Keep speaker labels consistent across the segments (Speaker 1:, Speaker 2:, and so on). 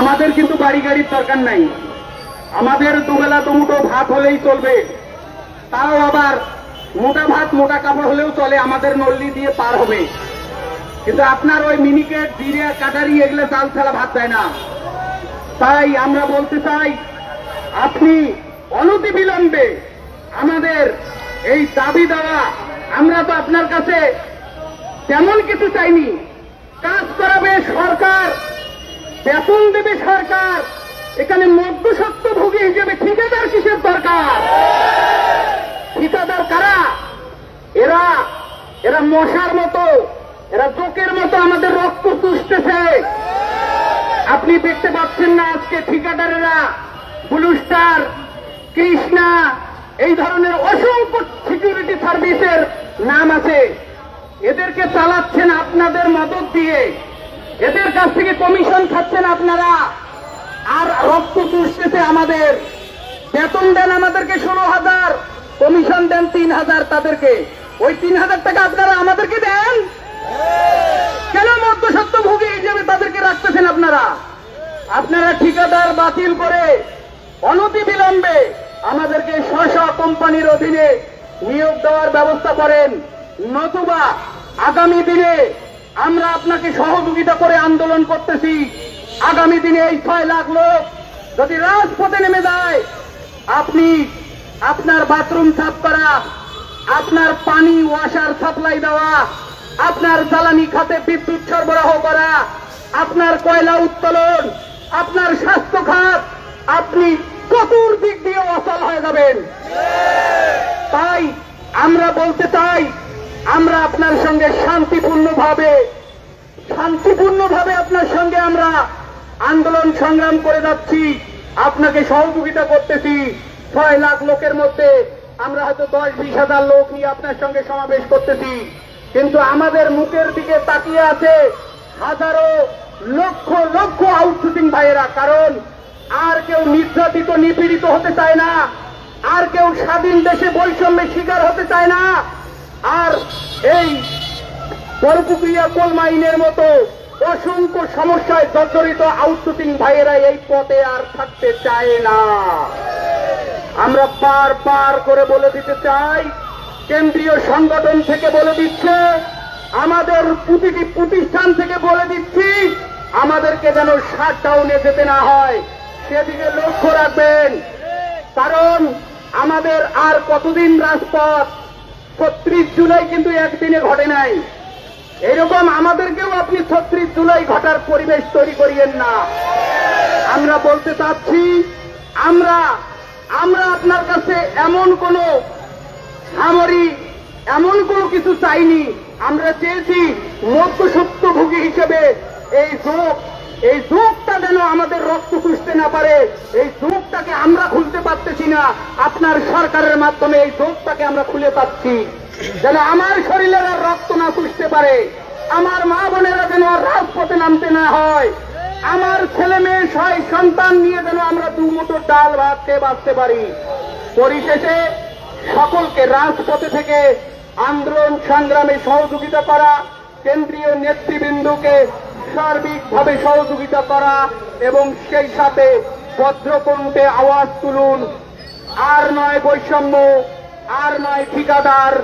Speaker 1: আমাদের কিন্তু বাড়ি গাড়ির দরকার নাই, আমাদের দুবেলা দুমুঠো ভাত হলেই চলবে, তাও আবার মোটা ভাত মোটা কাপড় হলেও চলে, আমাদের নল্লি দিয়ে পার হবে। কিন্তু আপনার ওই মিনিকেট জিরে কাটারি এগুলো চাল ছাড়া ভাত দেয় না। তাই আমরা বলতে চাই, আপনি অনতিবিলম্বে আমাদের এই দাবি দেওয়া, আমরা তো আপনার কাছে তেমন কিছু চাইনি, কাজ করাবে সরকার, বেতন দেবে সরকার, এখানে মধ্যস্বত্বভোগী হিসেবে ঠিকাদার কিসের দরকার? ঠিকাদার কারা? এরা এরা মশার মতো, এরা জোকের মতো আমাদের রক্ত চুষতেছে। আপনি দেখতে পাচ্ছেন না আজকে ঠিকাদারেরা ব্লু স্টার, কৃষ্ণা এই ধরনের অসংখ্য সিকিউরিটি সার্ভিসের নাম আছে, এদেরকে চালাচ্ছেন আপনাদের মদত দিয়ে, এদের কাছ থেকে কমিশন খাচ্ছেন আপনারা, আর রক্ত চুষতেছে আমাদের। বেতন দেন আমাদেরকে 16,000, কমিশন দেন 3,000 তাদেরকে। ওই 3,000 টাকা আপনারা আমাদেরকে দেন কেন? মধ্যস্বত্বভোগী হিসেবে তাদেরকে রাখতেছেন আপনারা। আপনারা ঠিকাদার বাতিল করে অনতিবিলম্বে আমাদেরকে স্ব কোম্পানির অধীনে নিয়োগ দেওয়ার ব্যবস্থা করেন, নতুবা আগামী দিনে আমরা আপনাকে সহযোগিতা করে আন্দোলন করতেছি। আগামী দিনে এই 6 লাখ লোক যদি রাজপথে নেমে যায়, আপনি আপনার বাথরুম সাফ করা, আপনার পানি ওয়াসার সাপ্লাই দেওয়া, আপনার জ্বালানি খাতে বিদ্যুৎ সরবরাহ করা, আপনার কয়লা উত্তোলন, আপনার স্বাস্থ্য খাত, আপনি চতুর্দিক দিয়ে অচল হয়ে যাবেন। তাই আমরা বলতে চাই, আমরা আপনার সঙ্গে শান্তিপূর্ণভাবে আপনার সঙ্গে আমরা আন্দোলন সংগ্রাম করে যাচ্ছি, আপনাকে সহযোগিতা করতেছি। 6 লাখ লোকের মধ্যে আমরা হয়তো 10-20 হাজার লোক নিয়ে আপনার সঙ্গে সমাবেশ করতেছি, কিন্তু আমাদের মুখের দিকে তাকিয়ে আছে হাজারো লক্ষ লক্ষ আউটসোর্সিং ভাইয়েরা। কারণ আর কেউ নির্যাতিত নিপীড়িত হতে চায় না, আর কেউ স্বাধীন দেশে বৈষম্যের শিকার হতে চায় না, আর এই বড়পুকুরিয়া কোল মাইনের মতো অসংখ্য সমস্যায় জর্জরিত আউটসোর্সিং ভাইয়েরা এই পথে আর থাকতে চায় না। আমরা পার করে বলে দিতে চাই, কেন্দ্রীয় সংগঠন থেকে বলে দিচ্ছে, আমাদের প্রতিটি প্রতিষ্ঠান থেকে বলে দিচ্ছি, আমাদেরকে যেন শাটডাউনে যেতে না হয় সেদিকে লক্ষ্য রাখবেন। কারণ আমাদের আর কতদিন রাজপথ? 36 জুলাই কিন্তু একদিনে ঘটে নাই। এরকম আমাদেরকেও আপনি 36 জুলাই ঘটার পরিবেশ তৈরি করিয়েন না। আমরা বলতে চাচ্ছি, আমরা আপনার কাছে এমন কোন সামরিক এমন কোনো কিছু চাইনি। আমরা চেয়েছি মধ্যস্বত্বভোগী হিসেবে এই যুগটা যেন আমাদের রক্ত চুষতে না পারে। এই যুগটাকে আমরা খুলতে পারতেছি না, আপনার সরকারের মাধ্যমে এই যুগটাকে আমরা খুলে পাচ্ছি, যেন আমার শরীরের আর রক্ত না চুষতে পারে, আমার মা বোনেরা যেন আর রাজপথে নামতে না হয়, আমার ছেলে মেয়ে 6 সন্তান নিয়ে যেন আমরা দুমুঠো ডাল ভাত খেয়ে বাঁচতে পারি। পরিশেষে সকলকে রাজপথে থেকে আন্দোলন সংগ্রামে সহযোগিতা করা, কেন্দ্রীয় নেতৃবৃন্দকে সার্বিকভাবে সহযোগিতা করা এবং সেই সাথে বজ্রকণ্ঠে আওয়াজ তুলুন, আর নয় বৈষম্য, আর নয় ঠিকাদার,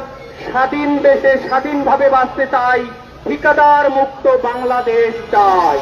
Speaker 1: স্বাধীন দেশে স্বাধীনভাবে বাঁচতে চাই, ঠিকাদার মুক্ত বাংলাদেশ চাই।